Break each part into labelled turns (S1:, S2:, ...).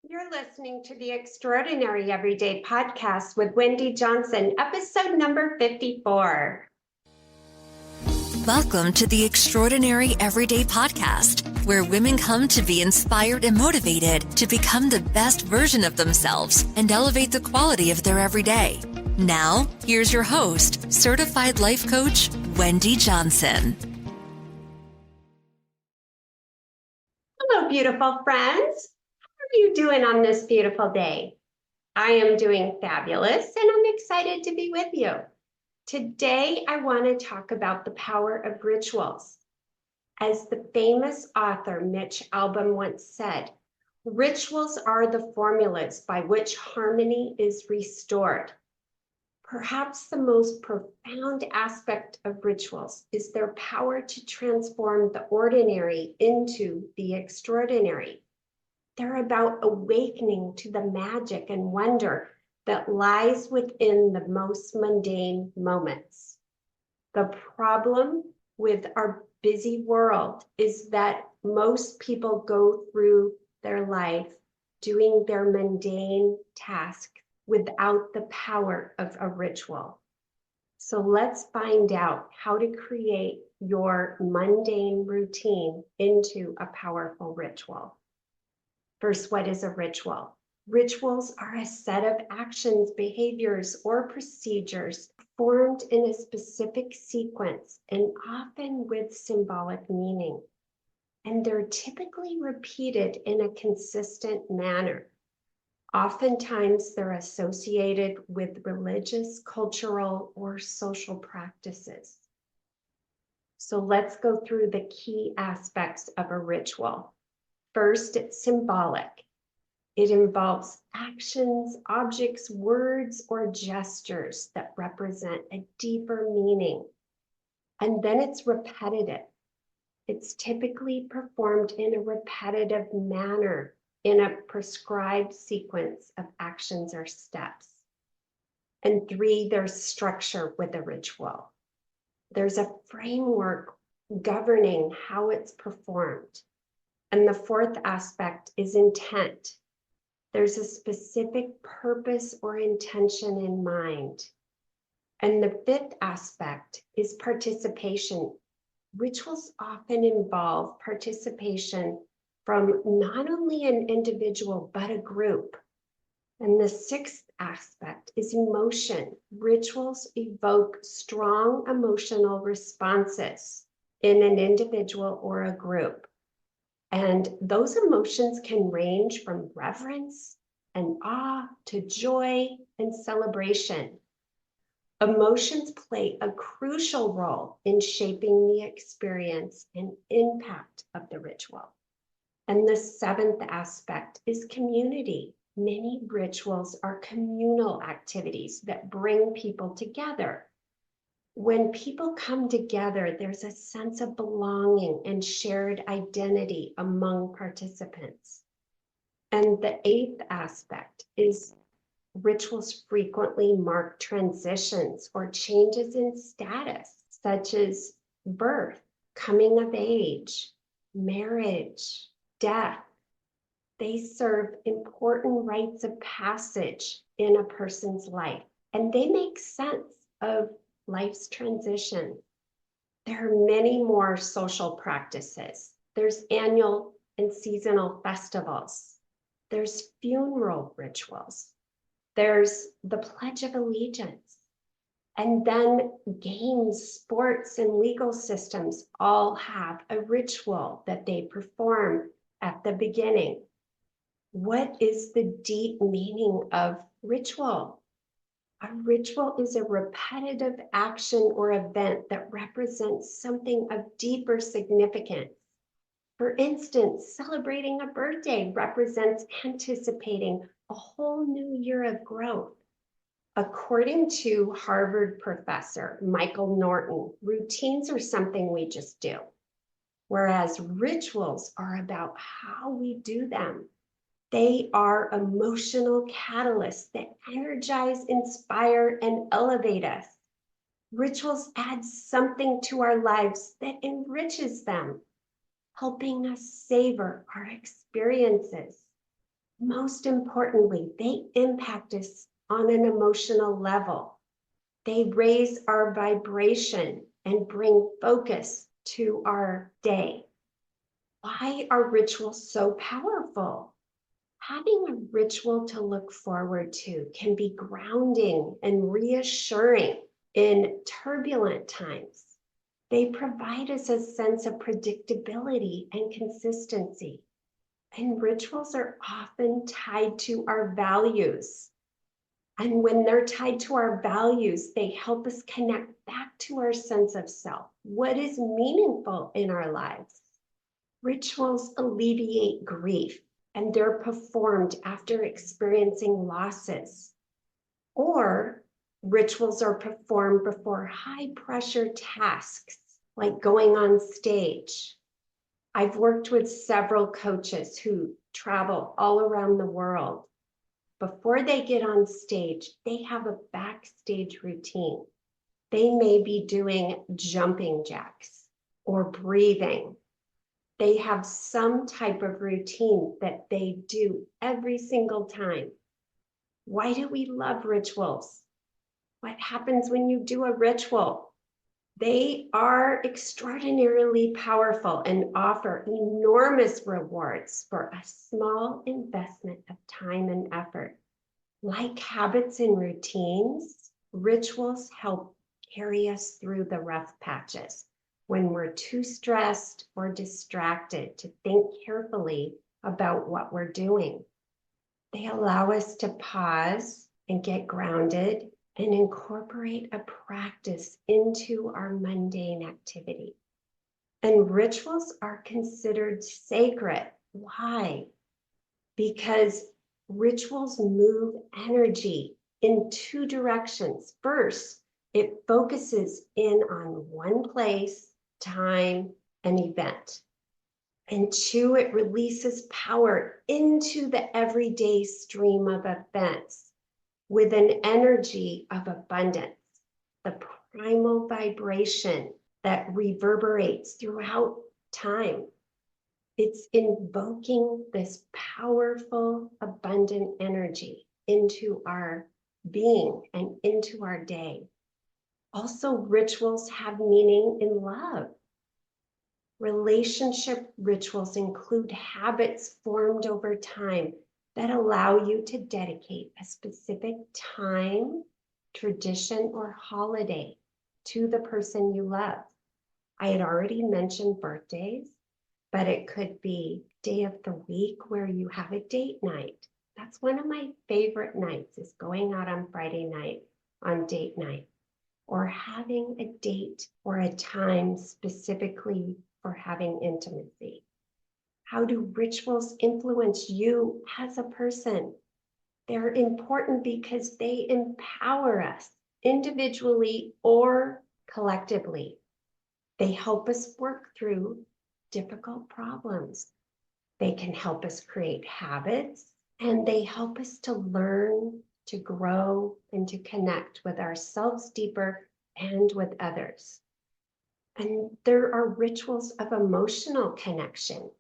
S1: You're listening to the Extraordinary Everyday Podcast with Wendy Johnson, episode number 54.
S2: Welcome to the Extraordinary Everyday Podcast, where women come to be inspired and motivated to become the best version of themselves and elevate the quality of their everyday. Now, here's your host, certified life coach, Wendy Johnson.
S1: Hello, beautiful friends. How are you doing on this beautiful day? I am doing fabulous, and I'm excited to be with you. Today, I want to talk about the power of rituals. As the famous author Mitch Albom once said, rituals are the formulas by which harmony is restored. Perhaps the most profound aspect of rituals is their power to transform the ordinary into the extraordinary. They're about awakening to the magic and wonder that lies within the most mundane moments. The problem with our busy world is that most people go through their life doing their mundane task without the power of a ritual. So let's find out how to create your mundane routine into a powerful ritual. First, what is a ritual? Rituals are a set of actions, behaviors, or procedures formed in a specific sequence and often with symbolic meaning. And they're typically repeated in a consistent manner. Oftentimes, they're associated with religious, cultural, or social practices. So let's go through the key aspects of a ritual. First, it's symbolic. It involves actions, objects, words, or gestures that represent a deeper meaning. And then it's repetitive. It's typically performed in a repetitive manner in a prescribed sequence of actions or steps. And three, there's structure with a ritual. There's a framework governing how it's performed. And the fourth aspect is intent. There's a specific purpose or intention in mind. And the fifth aspect is participation. Rituals often involve participation from not only an individual, but a group. And the sixth aspect is emotion. Rituals evoke strong emotional responses in an individual or a group. And those emotions can range from reverence and awe to joy and celebration. Emotions play a crucial role in shaping the experience and impact of the ritual. And the seventh aspect is community. Many rituals are communal activities that bring people together. When people come together, there's a sense of belonging and shared identity among participants. And the eighth aspect is rituals frequently mark transitions or changes in status, such as birth, coming of age, marriage, death. They serve important rites of passage in a person's life, and they make sense of life's transition. There are many more social practices. There's annual and seasonal festivals. There's funeral rituals. There's the Pledge of Allegiance. And then games, sports, and legal systems all have a ritual that they perform at the beginning. What is the deep meaning of ritual? A ritual is a repetitive action or event that represents something of deeper significance. For instance, celebrating a birthday represents anticipating a whole new year of growth. According to Harvard professor Michael Norton, routines are something we just do, whereas rituals are about how we do them. They are emotional catalysts that energize, inspire, and elevate us. Rituals add something to our lives that enriches them, helping us savor our experiences. Most importantly, they impact us on an emotional level. They raise our vibration and bring focus to our day. Why are rituals so powerful? Having a ritual to look forward to can be grounding and reassuring in turbulent times. They provide us a sense of predictability and consistency. And rituals are often tied to our values. And when they're tied to our values, they help us connect back to our sense of self. What is meaningful in our lives? Rituals alleviate grief, and they're performed after experiencing losses. Or rituals are performed before high-pressure tasks, like going on stage. I've worked with several coaches who travel all around the world. Before they get on stage, they have a backstage routine. They may be doing jumping jacks or breathing. They have some type of routine that they do every single time. Why do we love rituals? What happens when you do a ritual? They are extraordinarily powerful and offer enormous rewards for a small investment of time and effort. Like habits and routines, rituals help carry us through the rough patches when we're too stressed or distracted to think carefully about what we're doing. They allow us to pause and get grounded and incorporate a practice into our mundane activity. And rituals are considered sacred. Why? Because rituals move energy in two directions. First, it focuses in on one place, time, and event. And two, it releases power into the everyday stream of events with an energy of abundance, the primal vibration that reverberates throughout time. It's invoking this powerful, abundant energy into our being and into our day. Also, rituals have meaning in love. Relationship rituals include habits formed over time that allow you to dedicate a specific time, tradition, or holiday to the person you love. I had already mentioned birthdays, but it could be day of the week where you have a date night. That's one of my favorite nights, is going out on Friday night on date night, or having a date or a time specifically for having intimacy. How do rituals influence you as a person? They're important because they empower us individually or collectively. They help us work through difficult problems. They can help us create habits, and they help us to learn, to grow, and to connect with ourselves deeper and with others. And there are rituals of emotional connection.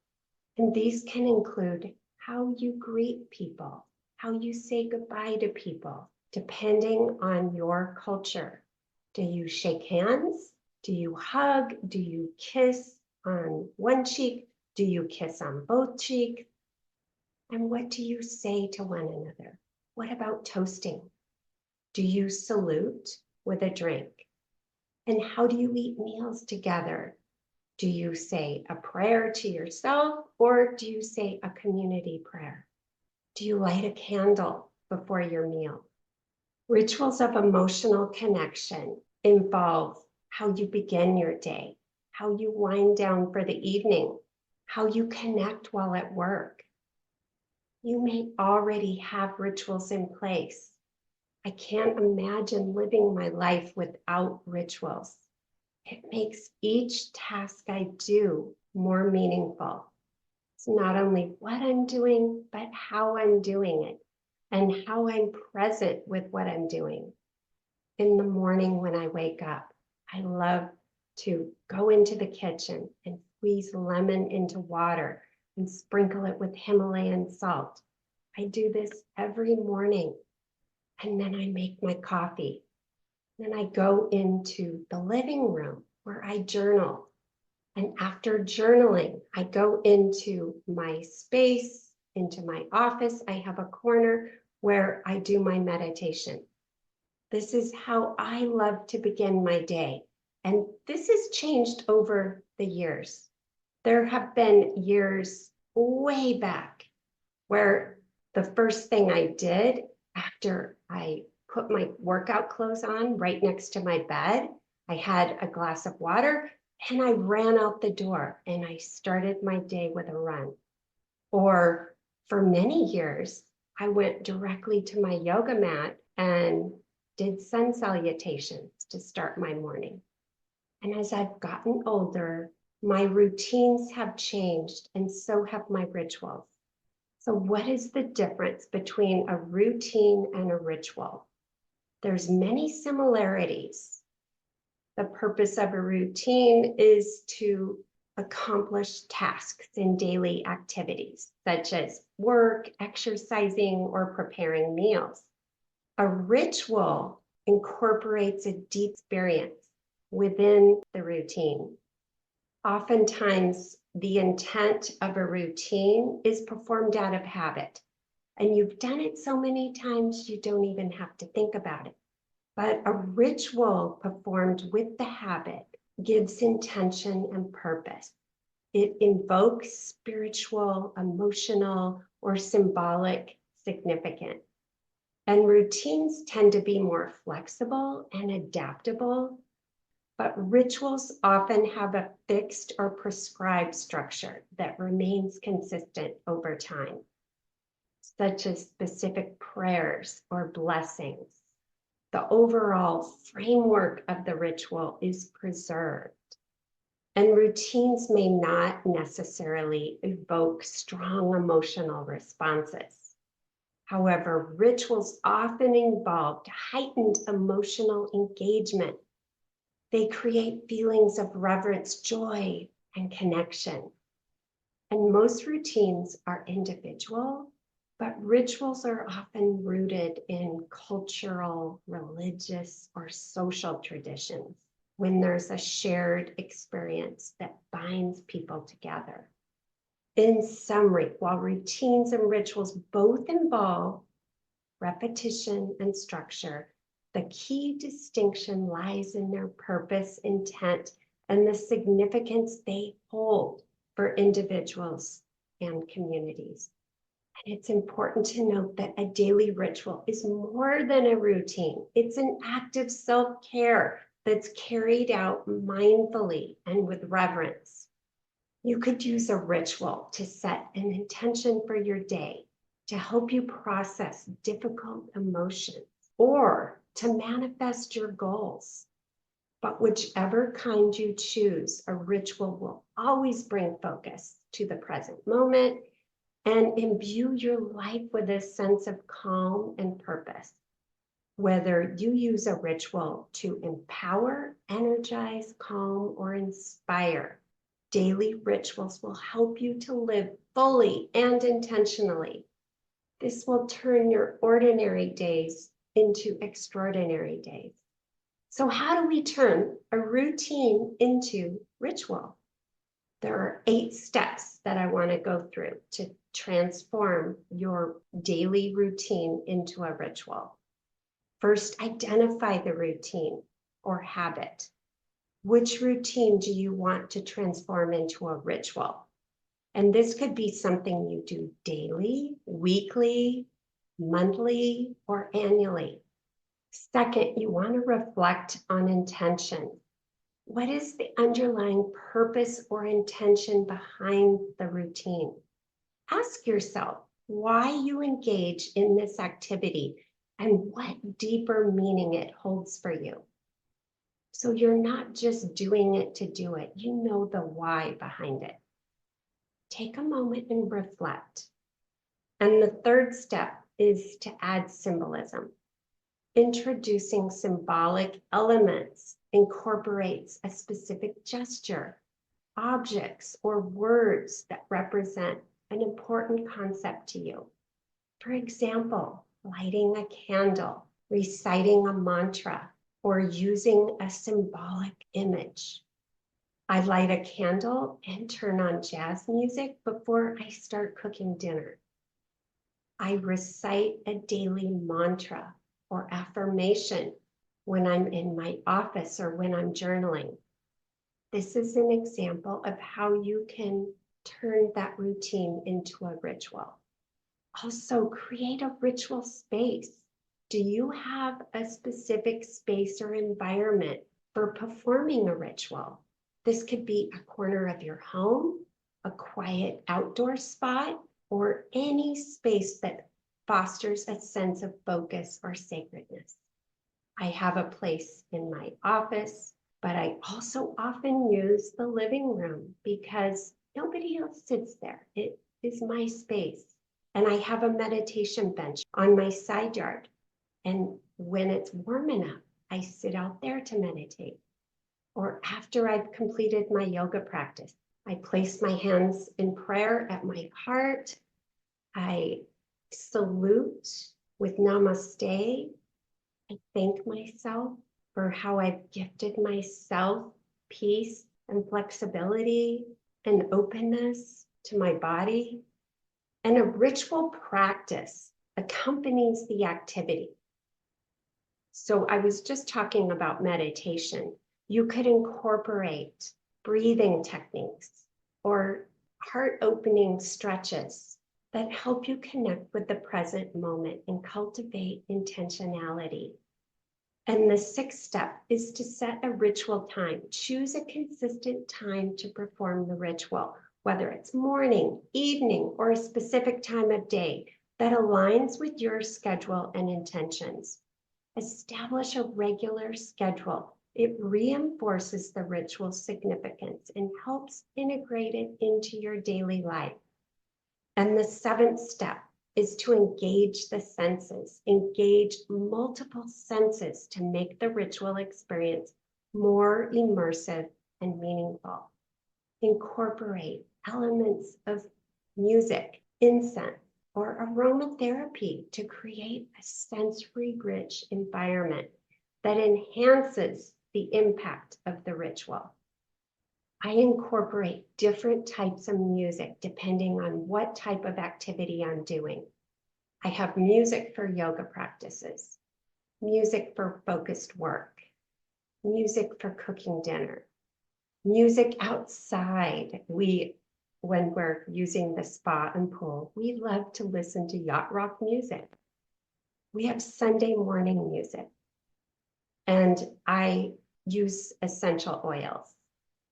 S1: And these can include how you greet people, how you say goodbye to people, depending on your culture. Do you shake hands? Do you hug? Do you kiss on one cheek? Do you kiss on both cheeks? And what do you say to one another? What about toasting? Do you salute with a drink? And how do you eat meals together? Do you say a prayer to yourself, or do you say a community prayer? Do you light a candle before your meal? Rituals of emotional connection involve how you begin your day, how you wind down for the evening, how you connect while at work. You may already have rituals in place. I can't imagine living my life without rituals. It makes each task I do more meaningful. It's not only what I'm doing, but how I'm doing it and how I'm present with what I'm doing. In the morning when I wake up, I love to go into the kitchen and squeeze lemon into water and sprinkle it with Himalayan salt. I do this every morning, and then I make my coffee. Then I go into the living room where I journal. And after journaling, I go into my space, into my office. I have a corner where I do my meditation. This is how I love to begin my day. And this has changed over the years. There have been years way back where the first thing I did after I put my workout clothes on right next to my bed, I had a glass of water and I ran out the door and I started my day with a run. Or for many years, I went directly to my yoga mat and did sun salutations to start my morning. And as I've gotten older, my routines have changed and so have my rituals. So what is the difference between a routine and a ritual? There's many similarities. The purpose of a routine is to accomplish tasks in daily activities, such as work, exercising, or preparing meals. A ritual incorporates a deep experience within the routine. Oftentimes, the intent of a routine is performed out of habit, and you've done it so many times you don't even have to think about it. But a ritual performed with the habit gives intention and purpose. It invokes spiritual, emotional, or symbolic significance. And routines tend to be more flexible and adaptable, but rituals often have a fixed or prescribed structure that remains consistent over time, such as specific prayers or blessings. The overall framework of the ritual is preserved, and routines may not necessarily evoke strong emotional responses. However, rituals often involve heightened emotional engagement. They create feelings of reverence, joy, and connection. And most routines are individual, but rituals are often rooted in cultural, religious, or social traditions when there's a shared experience that binds people together. In summary, while routines and rituals both involve repetition and structure, the key distinction lies in their purpose, intent, and the significance they hold for individuals and communities. And it's important to note that a daily ritual is more than a routine. It's an act of self-care that's carried out mindfully and with reverence. You could use a ritual to set an intention for your day, to help you process difficult emotions, or to manifest your goals. But whichever kind you choose, a ritual will always bring focus to the present moment and imbue your life with a sense of calm and purpose. Whether you use a ritual to empower, energize, calm, or inspire, daily rituals will help you to live fully and intentionally. This will turn your ordinary days into extraordinary days. So how do we turn a routine into ritual? There are 8 steps that I want to go through to transform your daily routine into a ritual. First, identify the routine or habit. Which routine do you want to transform into a ritual? And this could be something you do daily, weekly, monthly, or annually. Second, you want to reflect on intention. What is the underlying purpose or intention behind the routine? Ask yourself why you engage in this activity and what deeper meaning it holds for you. So you're not just doing it to do it, you know the why behind it. Take a moment and reflect. And the third step is to add symbolism. Introducing symbolic elements incorporates a specific gesture, objects, or words that represent an important concept to you. For example, lighting a candle, reciting a mantra, or using a symbolic image. I light a candle and turn on jazz music before I start cooking dinner. I recite a daily mantra or affirmation when I'm in my office or when I'm journaling. This is an example of how you can turn that routine into a ritual. Also, create a ritual space. Do you have a specific space or environment for performing a ritual? This could be a corner of your home, a quiet outdoor spot, or any space that fosters a sense of focus or sacredness. I have a place in my office, but I also often use the living room because nobody else sits there. It is my space. And I have a meditation bench on my side yard. And when it's warm enough, I sit out there to meditate. Or after I've completed my yoga practice, I place my hands in prayer at my heart. I salute with namaste. I thank myself for how I've gifted myself peace and flexibility and openness to my body. And a ritual practice accompanies the activity. So I was just talking about meditation. You could incorporate breathing techniques or heart-opening stretches that help you connect with the present moment and cultivate intentionality. And the sixth step is to set a ritual time. Choose a consistent time to perform the ritual, whether it's morning, evening, or a specific time of day that aligns with your schedule and intentions. Establish a regular schedule. It reinforces the ritual's significance and helps integrate it into your daily life. And the seventh step is to engage the senses. Engage multiple senses to make the ritual experience more immersive and meaningful. Incorporate elements of music, incense, or aromatherapy to create a sensory-rich environment that enhances the impact of the ritual. I incorporate different types of music depending on what type of activity I'm doing. I have music for yoga practices, music for focused work, music for cooking dinner, music outside. When we're using the spa and pool, we love to listen to yacht rock music. We have Sunday morning music. And I use essential oils.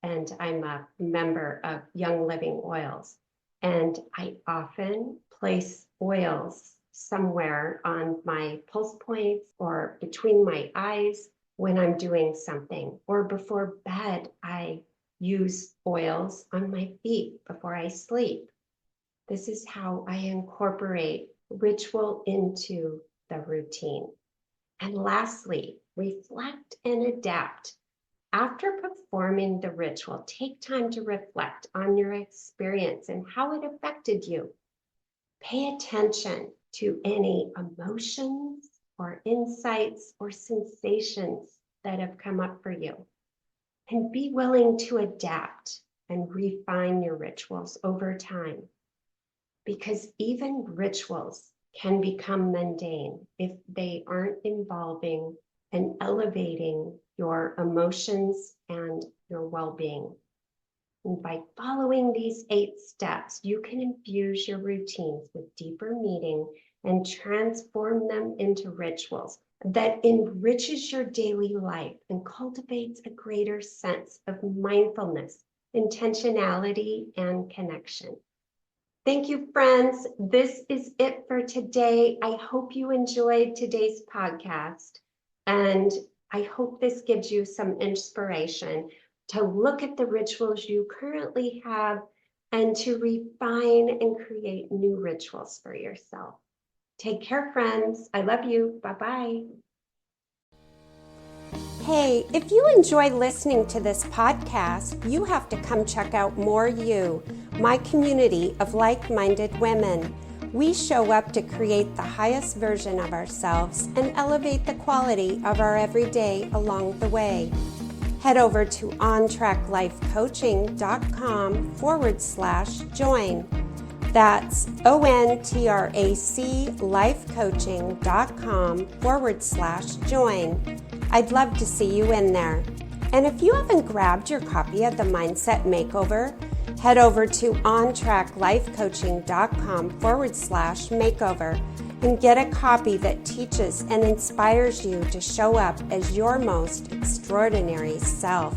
S1: And I'm a member of Young Living Oils. And I often place oils somewhere on my pulse points or between my eyes when I'm doing something. Or before bed, I use oils on my feet before I sleep. This is how I incorporate ritual into the routine. And lastly, reflect and adapt. After performing the ritual, take time to reflect on your experience and how it affected you. Pay attention to any emotions or insights or sensations that have come up for you. And be willing to adapt and refine your rituals over time. Because even rituals can become mundane if they aren't involving and elevating your emotions and your well-being. And by following these 8 steps, you can infuse your routines with deeper meaning and transform them into rituals that enriches your daily life and cultivates a greater sense of mindfulness, intentionality, and connection. Thank you, friends. This is it for today. I hope you enjoyed today's podcast, and I hope this gives you some inspiration to look at the rituals you currently have and to refine and create new rituals for yourself. Take care, friends. I love you. Bye-bye. Hey, if you enjoy listening to this podcast, you have to come check out More You, my community of like-minded women. We show up to create the highest version of ourselves and elevate the quality of our everyday along the way. Head over to ontraclifecoaching.com/join. That's ontraclifecoaching.com/join. I'd love to see you in there. And if you haven't grabbed your copy of the Mindset Makeover, head over to ontraclifecoaching.com/makeover and get a copy that teaches and inspires you to show up as your most extraordinary self.